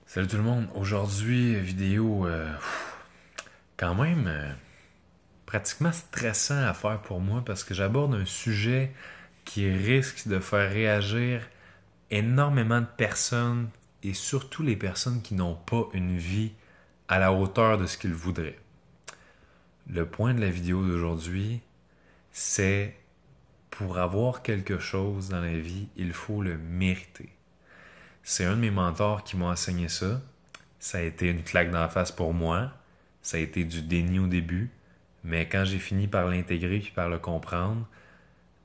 Salut tout le monde, aujourd'hui vidéo quand même pratiquement stressant à faire pour moi parce que j'aborde un sujet qui risque de faire réagir énormément de personnes et surtout les personnes qui n'ont pas une vie à la hauteur de ce qu'ils voudraient. Le point de la vidéo d'aujourd'hui, c'est pour avoir quelque chose dans la vie, il faut le mériter. C'est un de mes mentors qui m'a enseigné ça. Ça a été une claque dans la face pour moi. Ça a été du déni au début. Mais quand j'ai fini par l'intégrer puis par le comprendre,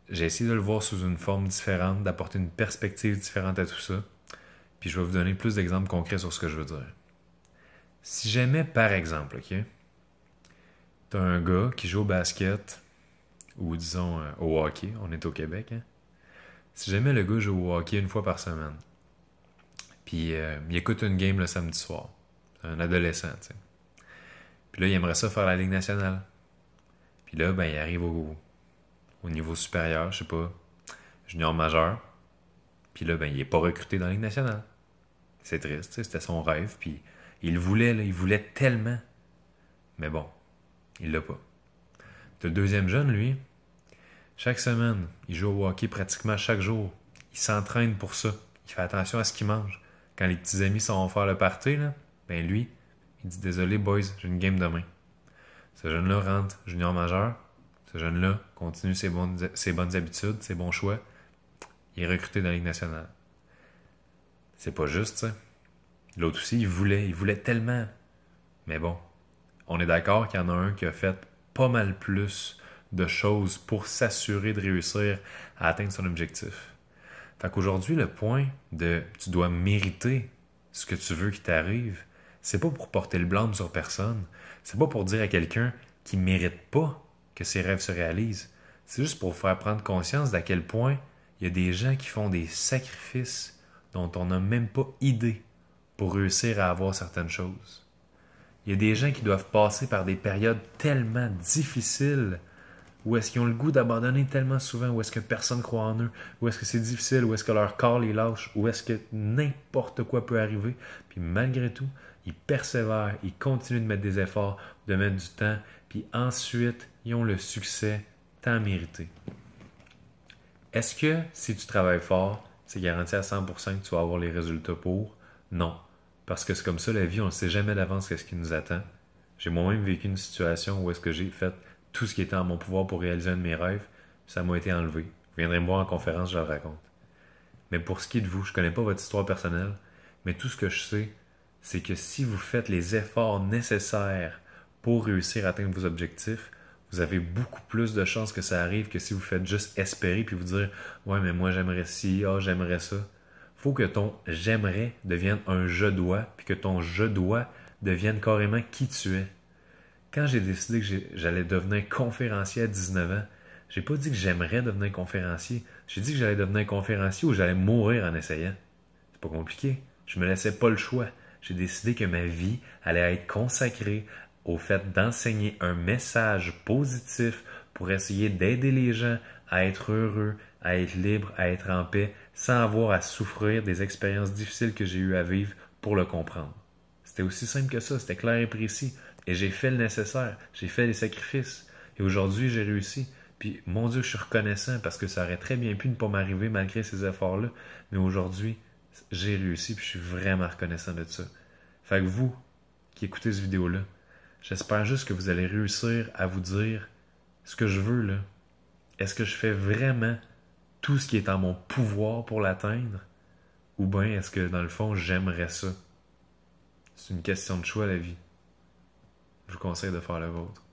j'ai essayé de le voir sous une forme différente, d'apporter une perspective différente à tout ça. Puis je vais vous donner plus d'exemples concrets sur ce que je veux dire. Si jamais, par exemple, ok, t'as un gars qui joue au basket, ou disons au hockey, on est au Québec, hein? Si jamais le gars joue au hockey une fois par semaine, puis il écoute une game le samedi soir, c'est un adolescent, tu sais. Puis là, il aimerait ça faire la Ligue nationale. Puis là, ben, il arrive au niveau supérieur, je sais pas, junior majeur. Puis là, ben, il est pas recruté dans la Ligue nationale. C'est triste, tu sais, c'était son rêve. Puis il voulait, là, il voulait tellement. Mais bon, il l'a pas. T'as le deuxième jeune, lui, chaque semaine, il joue au hockey pratiquement chaque jour. Il s'entraîne pour ça. Il fait attention à ce qu'il mange. Quand les petits amis sont faire le party, là, ben lui, il dit désolé boys, j'ai une game demain. Ce jeune-là rentre junior majeur. Ce jeune-là continue ses bonnes habitudes, ses bons choix. Il est recruté dans la Ligue nationale. C'est pas juste, ça. L'autre aussi, il voulait tellement. Mais bon, on est d'accord qu'il y en a un qui a fait pas mal plus de choses pour s'assurer de réussir à atteindre son objectif. Fait qu'aujourd'hui, le point de tu dois mériter ce que tu veux qui t'arrive, c'est pas pour porter le blâme sur personne. C'est pas pour dire à quelqu'un qui mérite pas que ses rêves se réalisent. C'est juste pour faire prendre conscience d'à quel point il y a des gens qui font des sacrifices dont on n'a même pas idée pour réussir à avoir certaines choses. Il y a des gens qui doivent passer par des périodes tellement difficiles où est-ce qu'ils ont le goût d'abandonner tellement souvent, où est-ce que personne croit en eux, où est-ce que c'est difficile, où est-ce que leur corps les lâche, où est-ce que n'importe quoi peut arriver. Puis malgré tout, ils persévèrent, ils continuent de mettre des efforts, de mettre du temps, puis ensuite, ils ont le succès tant mérité. Est-ce que si tu travailles fort, c'est garanti à 100% que tu vas avoir les résultats pour? Non. Parce que c'est comme ça la vie, on ne sait jamais d'avance ce qui nous attend. J'ai moi-même vécu une situation où est-ce que j'ai fait tout ce qui était en mon pouvoir pour réaliser un de mes rêves, ça m'a été enlevé. Vous viendrez me voir en conférence, je le raconte. Mais pour ce qui est de vous, je ne connais pas votre histoire personnelle, mais tout ce que je sais, c'est que si vous faites les efforts nécessaires pour réussir à atteindre vos objectifs, vous avez beaucoup plus de chances que ça arrive que si vous faites juste espérer puis vous dire ouais mais moi j'aimerais ci, ah j'aimerais ça. Faut que ton j'aimerais devienne un je dois puis que ton je dois devienne carrément qui tu es. Quand j'ai décidé que j'allais devenir conférencier à 19 ans, j'ai pas dit que j'aimerais devenir conférencier. J'ai dit que j'allais devenir conférencier ou j'allais mourir en essayant. C'est pas compliqué. Je me laissais pas le choix. J'ai décidé que ma vie allait être consacrée au fait d'enseigner un message positif pour essayer d'aider les gens à être heureux, à être libres, à être en paix, sans avoir à souffrir des expériences difficiles que j'ai eu à vivre pour le comprendre. C'était aussi simple que ça, c'était clair et précis. Et j'ai fait le nécessaire, j'ai fait les sacrifices. Et aujourd'hui, j'ai réussi. Puis, mon Dieu, je suis reconnaissant parce que ça aurait très bien pu ne pas m'arriver malgré ces efforts-là. Mais aujourd'hui, j'ai réussi puis je suis vraiment reconnaissant de ça. Fait que vous, qui écoutez cette vidéo-là, j'espère juste que vous allez réussir à vous dire ce que je veux, là. Est-ce que je fais vraiment tout ce qui est en mon pouvoir pour l'atteindre? Ou bien est-ce que, dans le fond, j'aimerais ça? C'est une question de choix, la vie. Je vous conseille de faire le vôtre.